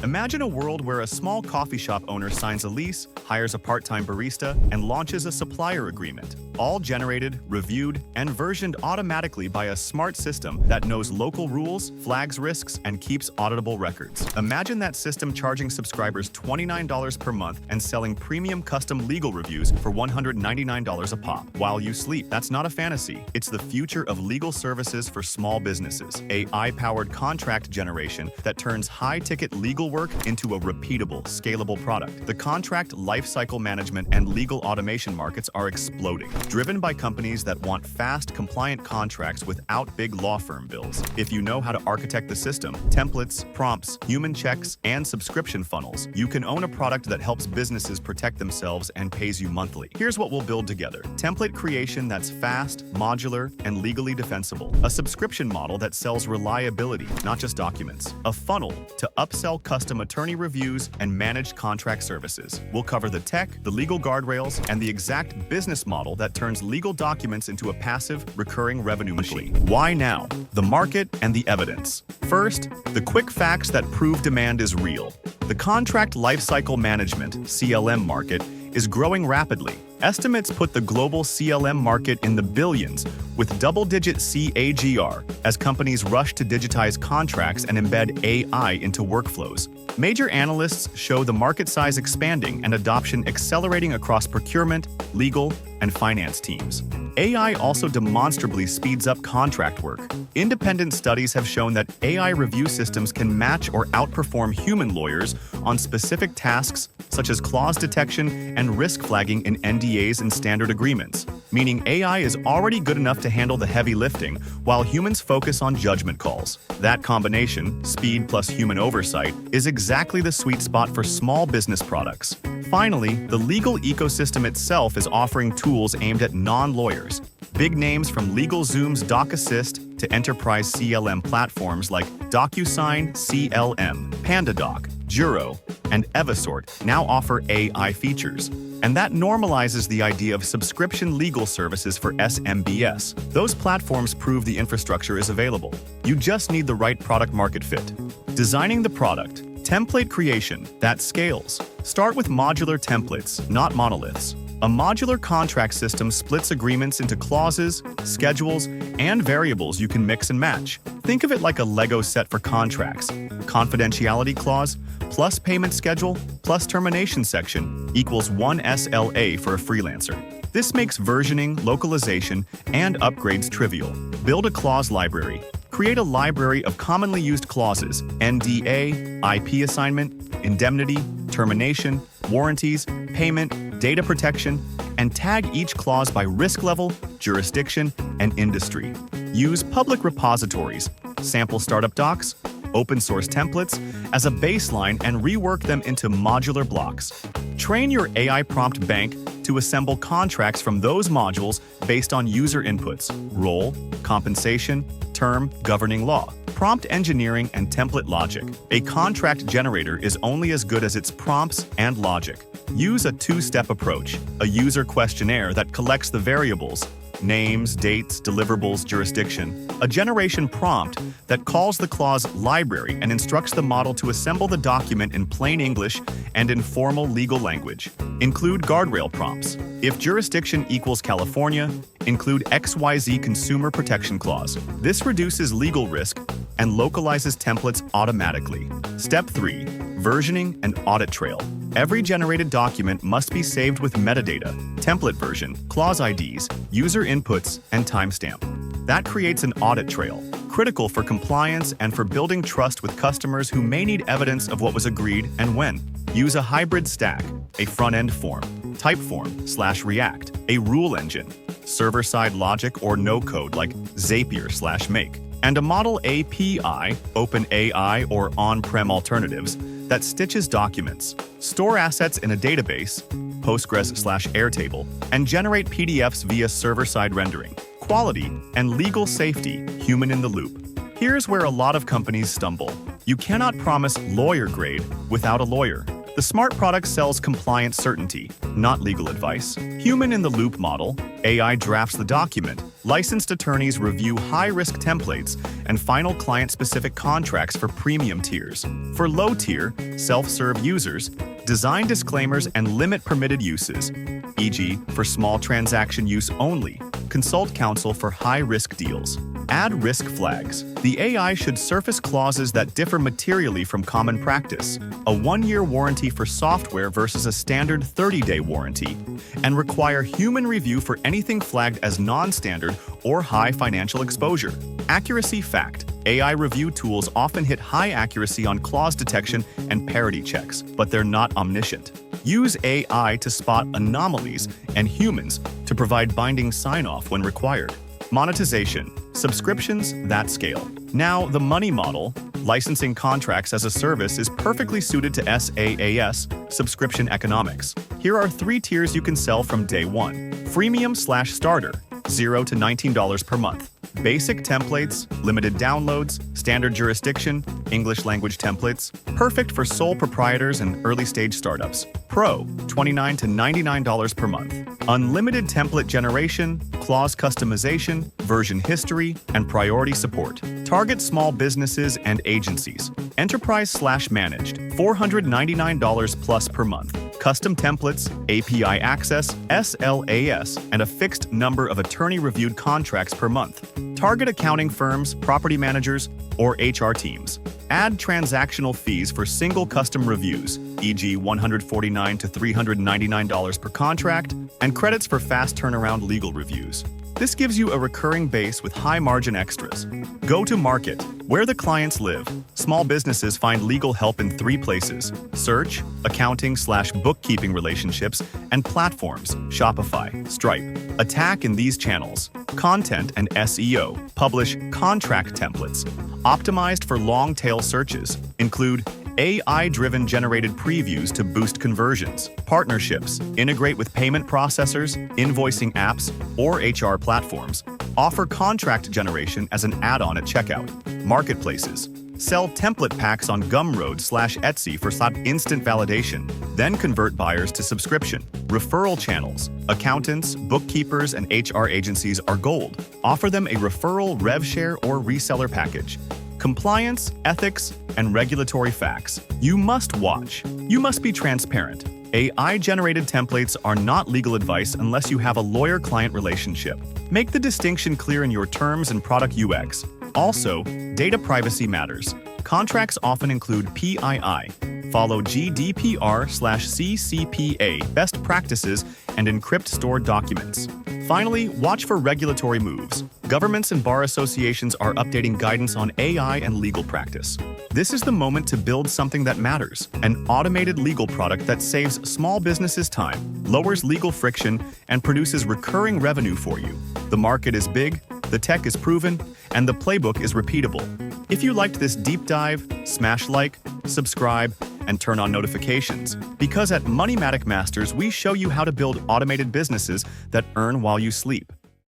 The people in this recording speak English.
Imagine a world where a small coffee shop owner signs a lease, hires a part-time barista, and launches a supplier agreement, all generated, reviewed, and versioned automatically by a smart system that knows local rules, flags risks, and keeps auditable records. Imagine that system charging subscribers $29 per month and selling premium custom legal reviews for $199 a pop while you sleep. That's not a fantasy. It's the future of legal services for small businesses. AI-powered contract generation that turns high-ticket legal work into a repeatable, scalable product. The contract lifecycle management and legal automation markets are exploding, driven by companies that want fast, compliant contracts without big law firm bills. If you know how to architect the system, templates, prompts, human checks, and subscription funnels, you can own a product that helps businesses protect themselves and pays you monthly. Here's what we'll build together. Template creation that's fast, modular, and legally defensible. A subscription model that sells reliability, not just documents. A funnel to upsell custom attorney reviews and managed contract services. We'll cover the tech, the legal guardrails, and the exact business model that turns legal documents into a passive, recurring revenue machine. Why now? The market and the evidence. First, the quick facts that prove demand is real. The contract lifecycle management (CLM) market is growing rapidly. Estimates put the global CLM market in the billions, with double-digit CAGR as companies rush to digitize contracts and embed AI into workflows. Major analysts show the market size expanding and adoption accelerating across procurement, legal, and finance teams. AI also demonstrably speeds up contract work. Independent studies have shown that AI review systems can match or outperform human lawyers on specific tasks such as clause detection and risk flagging in NDAs and standard agreements, meaning AI is already good enough to handle the heavy lifting while humans focus on judgment calls. That combination, speed plus human oversight, is exactly the sweet spot for small business products. Finally, the legal ecosystem itself is offering tools aimed at non-lawyers. Big names from LegalZoom's Doc Assist to enterprise CLM platforms like DocuSign CLM, PandaDoc, Juro, and Evisort now offer AI features. And that normalizes the idea of subscription legal services for SMBs. Those platforms prove the infrastructure is available. You just need the right product-market fit. Designing the product. Template creation that scales. Start with modular templates, not monoliths. A modular contract system splits agreements into clauses, schedules, and variables you can mix and match. Think of it like a Lego set for contracts. Confidentiality clause plus payment schedule plus termination section equals 1 SLA for a freelancer. This makes versioning, localization, and upgrades trivial. Build a clause library. Create a library of commonly used clauses: NDA, IP assignment, indemnity, termination, warranties, payment, data protection, and tag each clause by risk level, jurisdiction, and industry. Use public repositories, sample startup docs, open source templates as a baseline and rework them into modular blocks. Train your AI prompt bank to assemble contracts from those modules based on user inputs: role, compensation, term, governing law. Prompt engineering and template logic. A contract generator is only as good as its prompts and logic. Use a two-step approach, a user questionnaire that collects the variables: names, dates, deliverables, jurisdiction, a generation prompt that calls the clause library and instructs the model to assemble the document in plain English and in formal legal language. Include guardrail prompts. If jurisdiction equals California, include XYZ Consumer Protection Clause. This reduces legal risk and localizes templates automatically. Step 3. Versioning and audit trail. Every generated document must be saved with metadata, template version, clause IDs, user inputs, and timestamp. That creates an audit trail, critical for compliance and for building trust with customers who may need evidence of what was agreed and when. Use a hybrid stack, a front-end form, Typeform/React, a rule engine, server-side logic or no-code like Zapier/Make, and a model API, OpenAI or on-prem alternatives, that stitches documents. Store assets in a database, Postgres/Airtable, and generate PDFs via server-side rendering. Quality and legal safety, human in the loop. Here's where a lot of companies stumble. You cannot promise lawyer grade without a lawyer. The smart product sells compliance certainty, not legal advice. Human-in-the-loop model, AI drafts the document, licensed attorneys review high-risk templates, and final client-specific contracts for premium tiers. For low-tier, self-serve users, design disclaimers and limit permitted uses, e.g., for small transaction use only. Consult counsel for high-risk deals. Add risk flags. The AI should surface clauses that differ materially from common practice, a 1-year warranty for software versus a standard 30-day warranty, and require human review for anything flagged as non-standard or high financial exposure. Accuracy fact. AI review tools often hit high accuracy on clause detection and parity checks, but they're not omniscient. Use AI to spot anomalies and humans to provide binding sign-off when required. Monetization. Subscriptions that scale. Now, the money model, licensing contracts as a service, is perfectly suited to SaaS, subscription economics. Here are 3 tiers you can sell from day 1. Freemium/starter, $0 to $19 per month. Basic templates, limited downloads, standard jurisdiction, English language templates, perfect for sole proprietors and early-stage startups. Pro, $29 to $99 per month. Unlimited template generation, clause customization, version history, and priority support. Target small businesses and agencies. Enterprise/managed, $499 plus per month. Custom templates, API access, SLAS, and a fixed number of attorney-reviewed contracts per month. Target accounting firms, property managers, or HR teams. Add transactional fees for single custom reviews, e.g. $149 to $399 per contract, and credits for fast turnaround legal reviews. This gives you a recurring base with high-margin extras. Go to market, where the clients live. Small businesses find legal help in 3 places: search, accounting/bookkeeping relationships, and platforms, Shopify, Stripe. Attack in these channels. Content and SEO. Publish contract templates. Optimized for long-tail searches. Include AI-driven generated previews to boost conversions. Partnerships. Integrate with payment processors, invoicing apps, or HR platforms. Offer contract generation as an add-on at checkout. Marketplaces. Sell template packs on Gumroad/Etsy for instant validation. Then convert buyers to subscription. Referral channels. Accountants, bookkeepers, and HR agencies are gold. Offer them a referral, rev share, or reseller package. Compliance, ethics, and regulatory facts. You must watch. You must be transparent. AI-generated templates are not legal advice unless you have a lawyer-client relationship. Make the distinction clear in your terms and product UX. Also, data privacy matters. Contracts often include PII. Follow GDPR/CCPA best practices and encrypt stored documents. Finally, watch for regulatory moves. Governments and bar associations are updating guidance on AI and legal practice. This is the moment to build something that matters, an automated legal product that saves small businesses time, lowers legal friction, and produces recurring revenue for you. The market is big, the tech is proven, and the playbook is repeatable. If you liked this deep dive, smash like, subscribe, and turn on notifications, because at Moneymatic Masters we show you how to build automated businesses that earn while you sleep.